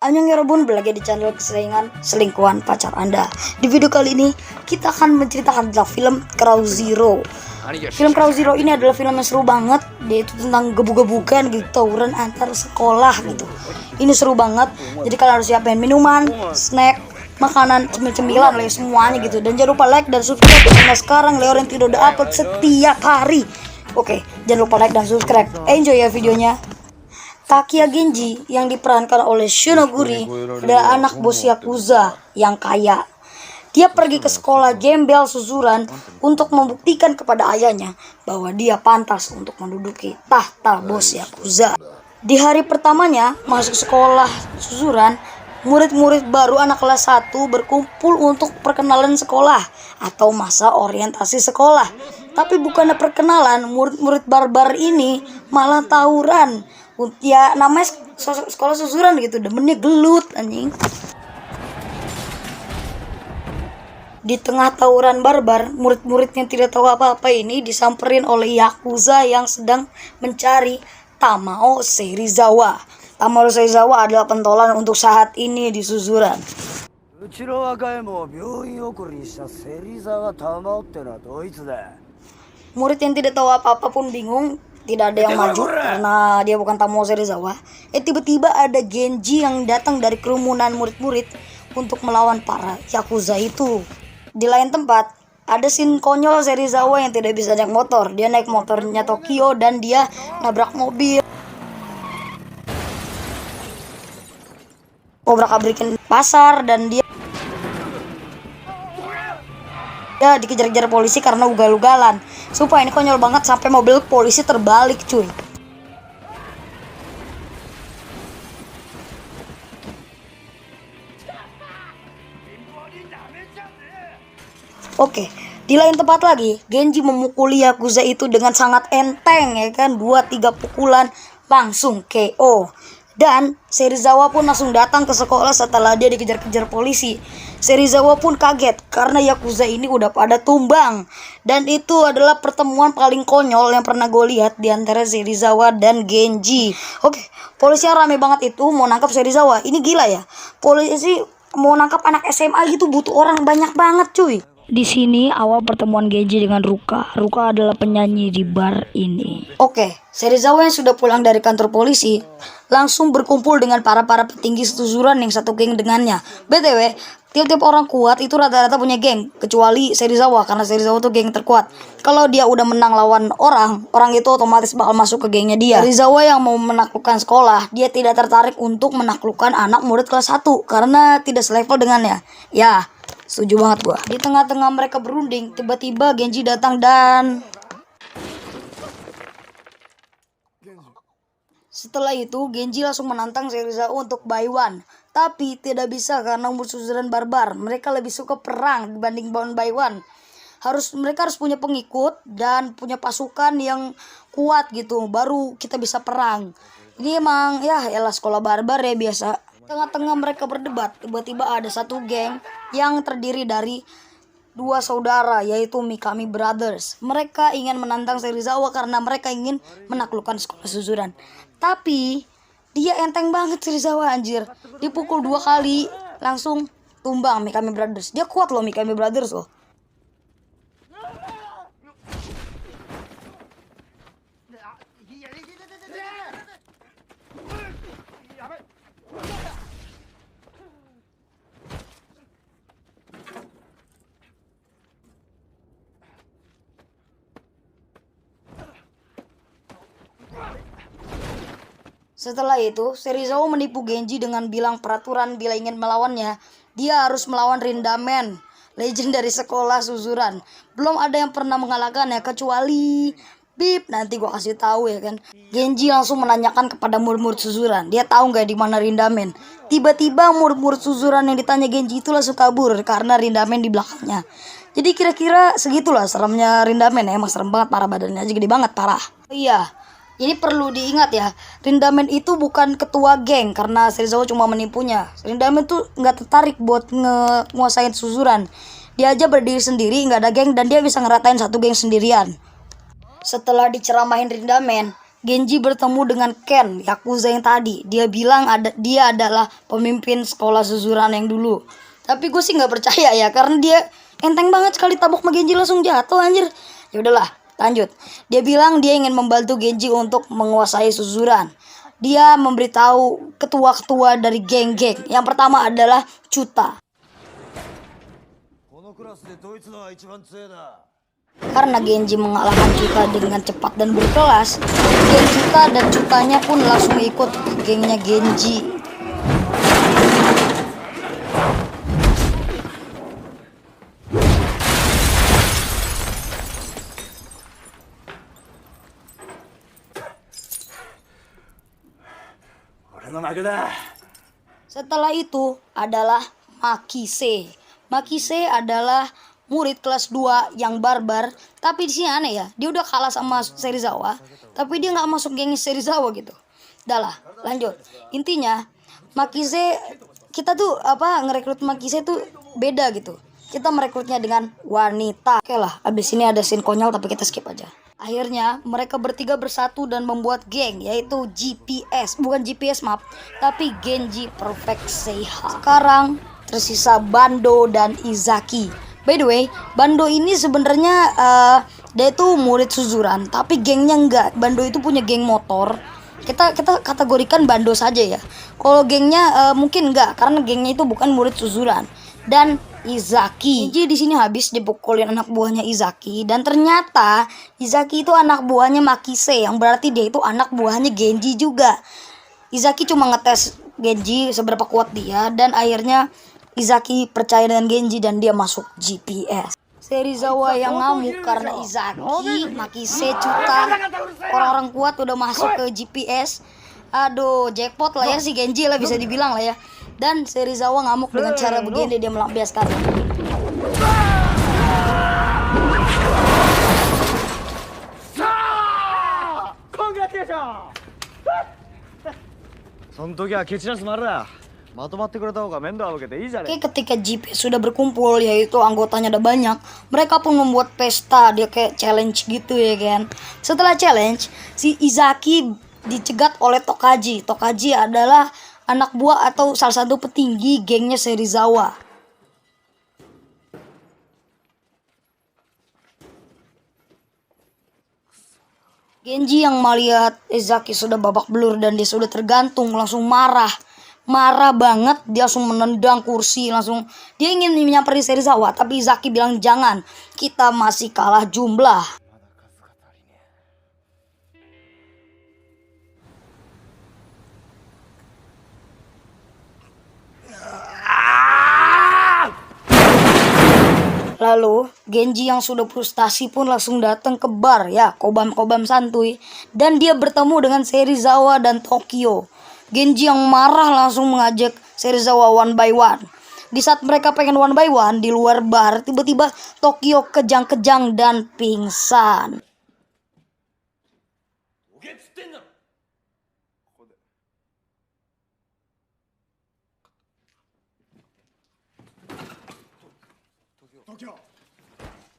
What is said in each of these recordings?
Annyeong berlagi di channel kesayangan selingkuhan pacar Anda. Di video kali ini kita akan menceritakan tentang film Crow Zero. Film Crow Zero ini adalah film yang seru banget. Dia itu tentang gebuk-gebukan gitu, tawuran antar sekolah gitu. Ini seru banget. Jadi kalian harus siapin minuman, snack, makanan, cemil-cemilan lah semuanya gitu. Dan jangan lupa like dan subscribe karena sekarang Leoren tidak udah upload setiap hari. Oke, jangan lupa like dan subscribe. Enjoy ya videonya. Takia Genji yang diperankan oleh Shunoguri adalah anak bos Yakuza yang kaya. Dia pergi ke sekolah gembel Suzuran untuk membuktikan kepada ayahnya bahwa dia pantas untuk menduduki tahta bos Yakuza. Di hari pertamanya masuk sekolah Suzuran, murid-murid baru anak kelas 1 berkumpul untuk perkenalan sekolah atau masa orientasi sekolah. Tapi bukannya perkenalan, murid-murid barbar ini malah tawuran. Ya namanya sekolah Suzuran gitu, demennya gelut anjing. Di tengah tawuran barbar, murid-murid yang tidak tahu apa-apa ini disamperin oleh Yakuza yang sedang mencari Tamao Serizawa. Tamao Serizawa adalah pentolan untuk saat ini di Suzuran. Murid yang tidak tahu apa-apa pun bingung. Tidak ada yang maju karena dia bukan Tamao Serizawa. Tiba-tiba ada Genji yang datang dari kerumunan murid-murid untuk melawan para Yakuza itu. Di lain tempat, ada scene konyol Serizawa yang tidak bisa naik motor. Dia naik motornya Tokyo dan dia nabrak mobil. Obrak-abrikin pasar dan dia dikejar-kejar polisi karena ugal-ugalan. Sumpah ini konyol banget sampai mobil polisi terbalik cuy. Oke, di lain tempat lagi, Genji memukuli Yakuza itu dengan sangat enteng ya kan, 2-3 pukulan langsung KO. Dan Serizawa pun langsung datang ke sekolah setelah dia dikejar-kejar polisi. Serizawa pun kaget karena Yakuza ini udah pada tumbang. Dan itu adalah pertemuan paling konyol yang pernah gue lihat di antara Serizawa dan Genji. Oke, polisi yang rame banget itu mau nangkap Serizawa. Ini gila ya. Polisi mau nangkap anak SMA gitu butuh orang banyak banget cuy. Di sini awal pertemuan Genji dengan Ruka. Ruka adalah penyanyi di bar ini. Oke, Serizawa yang sudah pulang dari kantor polisi langsung berkumpul dengan para petinggi Suzuran yang satu geng dengannya. BTW, tiap-tiap orang kuat itu rata-rata punya geng, kecuali Serizawa karena Serizawa tuh geng terkuat. Kalau dia udah menang lawan orang itu otomatis bakal masuk ke gengnya dia. Serizawa yang mau menaklukkan sekolah, dia tidak tertarik untuk menaklukkan anak murid kelas 1 karena tidak selevel dengannya. Ya, setuju banget gua. Di tengah-tengah mereka berunding, tiba-tiba Genji datang dan setelah itu Genji langsung menantang Serizawa untuk buy one. Tapi tidak bisa karena umur Suzuran barbar. Mereka lebih suka perang dibanding buy one. Mereka harus punya pengikut dan punya pasukan yang kuat gitu, baru kita bisa perang. Ini emang ya elah sekolah barbar ya biasa. Tengah-tengah mereka berdebat, tiba-tiba ada satu geng yang terdiri dari 2 saudara yaitu Mikami Brothers. Mereka ingin menantang Serizawa karena mereka ingin menaklukkan sekolah Suzuran. Tapi dia enteng banget Serizawa anjir. Dipukul 2 kali langsung tumbang Mikami Brothers. Dia kuat loh Mikami Brothers loh. Setelah itu, Serizawa menipu Genji dengan bilang peraturan bila ingin melawannya, dia harus melawan Rindamen, legend dari sekolah Suzuran. Belum ada yang pernah mengalahkannya kecuali Bip, nanti gua kasih tahu ya kan. Genji langsung menanyakan kepada murid-murid Suzuran, dia tahu nggak di mana Rindamen. Tiba-tiba murid-murid Suzuran yang ditanya Genji itu langsung kabur karena Rindamen di belakangnya. Jadi kira-kira segitulah seremnya Rindamen ya, emang serem banget, parah badannya aja gede banget, parah. Iya. Ini perlu diingat ya, Rindamen itu bukan ketua geng karena Serizawa cuma menipunya. Rindamen tuh nggak tertarik buat nguasain Suzuran. Dia aja berdiri sendiri, nggak ada geng dan dia bisa ngeratain satu geng sendirian. Setelah diceramahin Rindamen, Genji bertemu dengan Ken, Yakuza yang tadi. Dia bilang dia adalah pemimpin sekolah Suzuran yang dulu. Tapi gue sih nggak percaya ya, karena dia enteng banget sekali tabok sama Genji langsung jatuh anjir. Ya udahlah, lanjut. Dia bilang dia ingin membantu Genji untuk menguasai Suzuran. Dia memberitahu ketua-ketua dari geng-geng. Yang pertama adalah Chuta. Karena Genji mengalahkan Chuta dengan cepat dan berkelas, geng Chuta dan Chutanya pun langsung ikut ke gengnya Genji. Setelah itu adalah Makise. Makise adalah murid kelas 2 yang barbar, tapi di sini aneh ya, dia udah kalah sama Serizawa, tapi dia nggak masuk geng Serizawa gitu. Udah lah, lanjut. Intinya Makise, kita tuh ngerekrut Makise tuh beda gitu. Kita merekrutnya dengan wanita. Oke lah, abis ini ada scene konyol tapi kita skip aja. Akhirnya mereka bertiga bersatu dan membuat geng, yaitu GPS. Bukan GPS maaf, tapi Genji Perfect Seiha. Sekarang tersisa Bando dan Izaki. By the way, Bando ini sebenarnya dia itu murid Suzuran, tapi gengnya enggak. Bando itu punya geng motor. Kita kategorikan Bando saja ya. Kalau gengnya mungkin enggak, karena gengnya itu bukan murid Suzuran. Dan Izaki. Genji di sini habis dipukulin anak buahnya Izaki, dan ternyata Izaki itu anak buahnya Makise, yang berarti dia itu anak buahnya Genji juga. Izaki cuma ngetes Genji seberapa kuat dia, dan akhirnya Izaki percaya dengan Genji dan dia masuk GPS. Serizawa yang ngamuk karena Izaki, Makise, Chuta, orang-orang kuat udah masuk ke GPS. Aduh, jackpot lah ya si Genji lah, bisa dibilang lah ya. Dan Serizawa ngamuk dengan cara begini, dia melampiaskan. Oke, ketika GPS sudah berkumpul, yaitu anggotanya ada banyak, mereka pun membuat pesta, dia kayak challenge gitu ya kan. Setelah challenge, si Izaki dicegat oleh Tokaji. Tokaji adalah anak buah atau salah satu petinggi gengnya Serizawa. Genji yang melihat Izaki sudah babak belur dan dia sudah tergantung langsung marah banget. Dia langsung menendang kursi, langsung dia ingin menyamperin Serizawa, tapi Izaki bilang jangan, kita masih kalah jumlah. Lalu Genji yang sudah frustasi pun langsung datang ke bar ya, kobam-kobam santuy, dan dia bertemu dengan Serizawa dan Tokyo. Genji yang marah langsung mengajak Serizawa one by one. Di saat mereka pengen one by one di luar bar, tiba-tiba Tokyo kejang-kejang dan pingsan.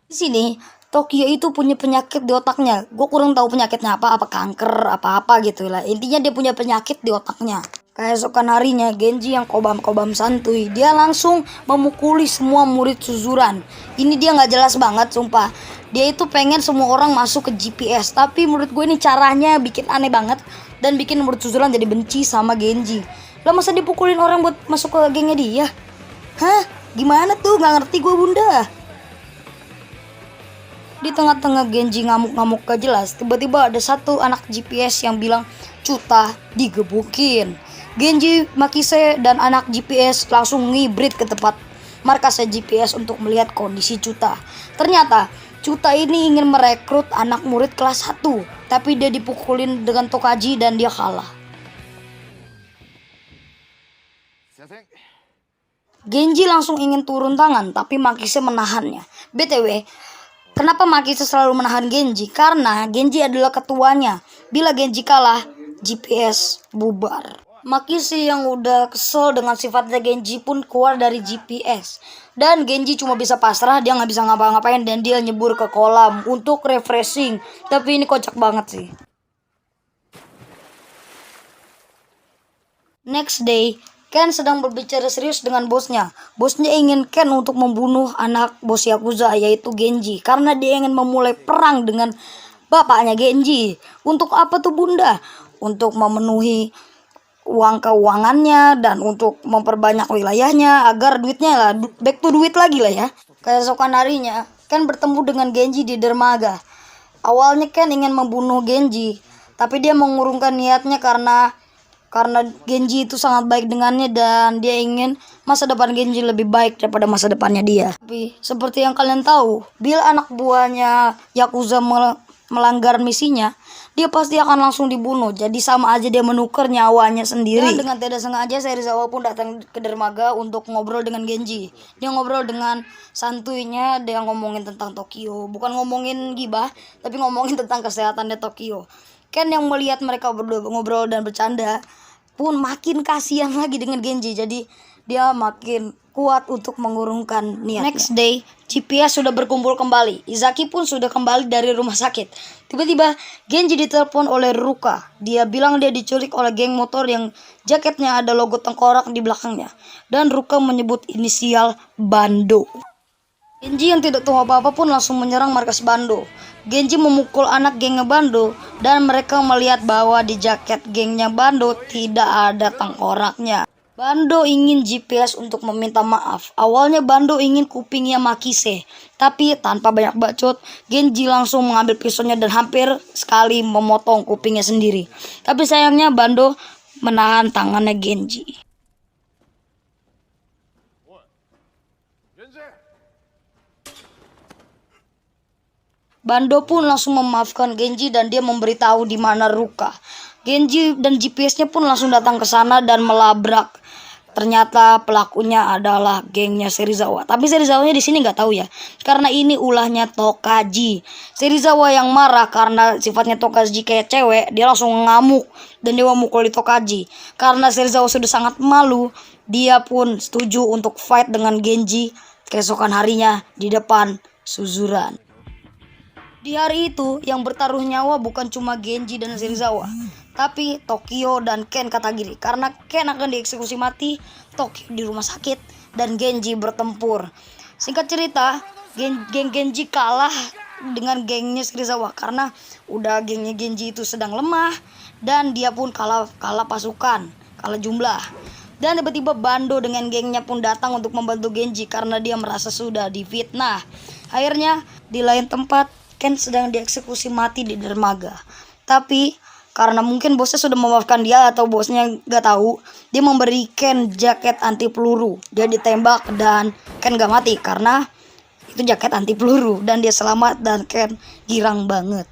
Di sini Tokyo itu punya penyakit di otaknya. Gue kurang tahu penyakitnya apa kanker, apa gitu lah. Intinya dia punya penyakit di otaknya. Keesokan harinya Genji yang kobam-kobam santuy, dia langsung memukuli semua murid Suzuran. Ini dia nggak jelas banget sumpah. Dia itu pengen semua orang masuk ke GPS, tapi menurut gue ini caranya bikin aneh banget dan bikin murid Suzuran jadi benci sama Genji. Lah masa dipukulin orang buat masuk ke gengnya dia? Hah? Gimana tuh? Nggak ngerti gue bunda. Di tengah-tengah Genji ngamuk-ngamuk gak jelas, tiba-tiba ada satu anak GPS yang bilang Chuta digebukin. Genji, Makise, dan anak GPS langsung ngibrit ke tempat markasnya GPS untuk melihat kondisi Chuta. Ternyata Chuta ini ingin merekrut anak murid kelas 1, tapi dia dipukulin dengan Tokaji dan dia kalah. Genji langsung ingin turun tangan, tapi Makise menahannya. BTW, kenapa Makise selalu menahan Genji? Karena Genji adalah ketuanya. Bila Genji kalah, GPS bubar. Makise yang udah kesel dengan sifatnya Genji pun keluar dari GPS. Dan Genji cuma bisa pasrah, dia nggak bisa ngapa-ngapain dan dia nyebur ke kolam untuk refreshing. Tapi ini kocak banget sih. Next day, Ken sedang berbicara serius dengan bosnya. Bosnya ingin Ken untuk membunuh anak bos Yakuza, yaitu Genji, karena dia ingin memulai perang dengan bapaknya Genji. Untuk apa tuh bunda? Untuk memenuhi uang keuangannya dan untuk memperbanyak wilayahnya agar duitnya lah back to duit lagi lah ya. Keesokan harinya, Ken bertemu dengan Genji di dermaga. Awalnya Ken ingin membunuh Genji, tapi dia mengurungkan niatnya karena Genji itu sangat baik dengannya dan dia ingin masa depan Genji lebih baik daripada masa depannya dia. Tapi seperti yang kalian tahu, bila anak buahnya Yakuza melanggar misinya, dia pasti akan langsung dibunuh. Jadi sama aja dia menukar nyawanya sendiri. Dan dengan tidak sengaja Serizawa pun datang ke dermaga untuk ngobrol dengan Genji. Dia ngobrol dengan santuinya, dia ngomongin tentang Tokyo. Bukan ngomongin gibah, tapi ngomongin tentang kesehatannya Tokyo. Ken yang melihat mereka berdua ngobrol dan bercanda pun makin kasihan lagi dengan Genji. Jadi dia makin kuat untuk mengurungkan niatnya. Next day, GPS sudah berkumpul kembali. Izaki pun sudah kembali dari rumah sakit. Tiba-tiba Genji ditelepon oleh Ruka. Dia bilang dia diculik oleh geng motor yang jaketnya ada logo tengkorak di belakangnya. Dan Ruka menyebut inisial Bando. Genji yang tidak tahu apa-apa pun langsung menyerang markas Bando. Genji memukul anak gengnya Bando dan mereka melihat bahwa di jaket gengnya Bando tidak ada tengkoraknya. Bando ingin GPS untuk meminta maaf. Awalnya Bando ingin kupingnya Makise, tapi tanpa banyak bacot, Genji langsung mengambil pisaunya dan hampir sekali memotong kupingnya sendiri. Tapi sayangnya Bando menahan tangannya Genji. Bando pun langsung memaafkan Genji dan dia memberitahu di mana Ruka. Genji dan GPS-nya pun langsung datang ke sana dan melabrak. Ternyata pelakunya adalah gengnya Serizawa. Tapi Serizawanya di sini nggak tahu ya, karena ini ulahnya Tokaji. Serizawa yang marah karena sifatnya Tokaji kayak cewek, dia langsung ngamuk dan dia memukuli Tokaji. Karena Serizawa sudah sangat malu, dia pun setuju untuk fight dengan Genji keesokan harinya di depan Suzuran. Di hari itu, yang bertaruh nyawa bukan cuma Genji dan Serizawa, tapi Tokyo dan Ken Katagiri. Karena Ken akan dieksekusi mati, Tokyo di rumah sakit, dan Genji bertempur. Singkat cerita, geng Genji kalah dengan gengnya Serizawa karena udah gengnya Genji itu sedang lemah dan dia pun kalah pasukan, kalah jumlah. Dan tiba-tiba Bando dengan gengnya pun datang untuk membantu Genji karena dia merasa sudah difitnah. Akhirnya di lain tempat Ken sedang dieksekusi mati di dermaga. Tapi karena mungkin bosnya sudah memaafkan dia atau bosnya gak tahu, dia memberi Ken jaket anti peluru. Dia ditembak dan Ken gak mati karena itu jaket anti peluru dan dia selamat dan Ken girang banget.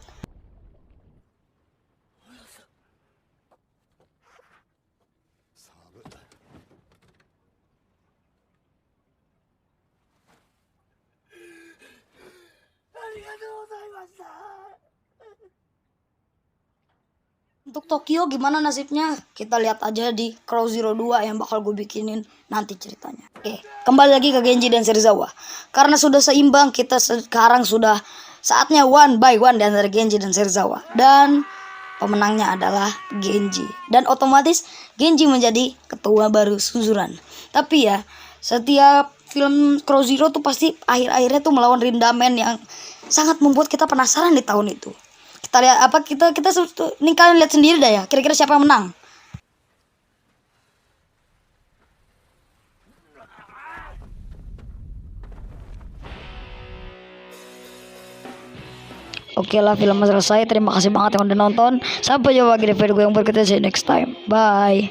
Untuk Tokyo gimana nasibnya? Kita lihat aja di Crow Zero 2 yang bakal gue bikinin nanti ceritanya. Oke, kembali lagi ke Genji dan Serizawa. Karena sudah seimbang, kita sekarang sudah saatnya one by one di antara Genji dan Serizawa. Dan pemenangnya adalah Genji. Dan otomatis Genji menjadi ketua baru Suzuran. Tapi ya, setiap film Crow Zero tuh pasti akhir-akhirnya tuh melawan Rindamen yang sangat membuat kita penasaran di tahun itu. Kita lihat apa kita ini kalian lihat sendiri dah ya, kira-kira siapa yang menang. Oke lah, filmnya selesai. Terima kasih banget yang udah nonton. Sampai jumpa lagi di video gue yang berikutnya. See you next time. Bye.